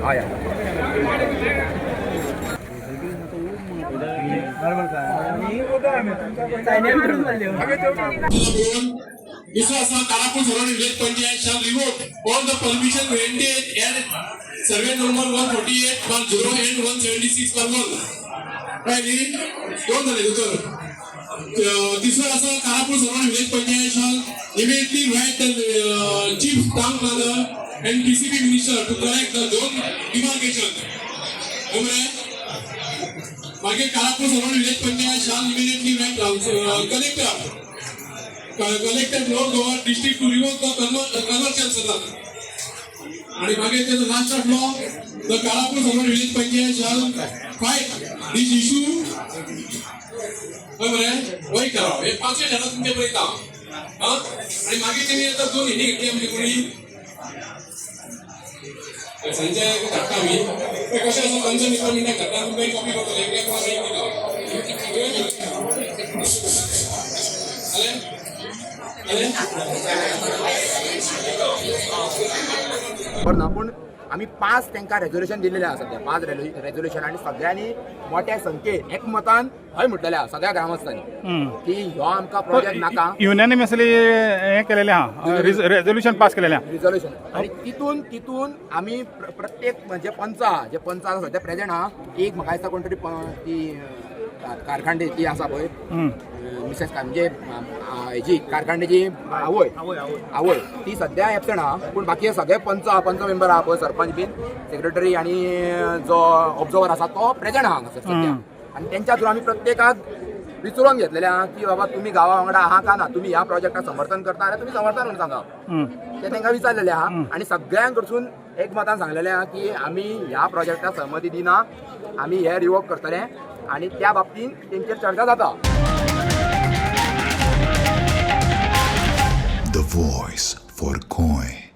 हय This was a Karapur Surrounding Village Panchayat shall revoke all the permission granted at survey number 148 per 0 and 176 per 1. Right? Don't tell it. This was a Karapur Surrounding Village Panchayat shall immediately write the chief town planner and PCB minister to correct the zone demarcation. मागे Karapur Surrounding Village Panchayat shall immediately write collector no go district to revoke the conversion settlement. आणि मागे त्याचं last of law the Karapur Surrounding Village Panchayat shall fight this issue. बरोबर वही करावं हे पाचवे झालं तुमच्यापर्यंत हा आणि मागे त्यांनी आता दोन हिंदी घेतली म्हणजे कोणी संजय धक्का मी कशा असं 5 मिनिटं धक्का तुम्ही कॉपी करतो एक पण आम्ही 5 त्यांना रेझोल्युशन दिलेले आहा सध्या 5 रेझोल्युशन आणि सगळ्यांनी मोठ्या संख्येन एकमतान हय म्हटलेले आहा सगळ्या ग्रामस्थांनी की ह्यो आमकां प्रोजेक्ट नाका युनॅनिमसली हे केलेले आहा रेझोल्युशन पास केलेले आहा रिझोल्युशन आणि तितून आम्ही प्रत्येक म्हणजे जे पंच सध्या प्रेझेंट आहा एक म्हाका दिसता कोण तरी ती कारखांडे ती आसा पळय मिसेस म्हणजे हेजी कारखांडेची आवय ती सध्या एबसेंट आहा पूण बाकी सगळे पंच मेंबर आहा पळय सरपंच बीन सेक्रेटरी आणि जो ऑब्झर्वर आसा तो प्रेझेंट आहा हांगासर सध्या आणि त्यांच्या थ्रू आमी प्रत्येकाक विचारून घेतलेले आहा की बाबा तुम्ही गांवा वांगडा आहा का ना तुम्ही ह्या प्रोजेक्टाक समर्थन करता जाल्यार तुम्ही समर्थन म्हणून सांगा ते तांकां विचारलेले आहा आणि सगळ्यांक कडसून एकमतान सांगलेले आहा की आमी ह्या प्रोजेक्टाक सहमती दिना आमी हे रिवोक करतले आणि त्या बाबतीत तेंचेर चर्चा जाता. The voice for Coin.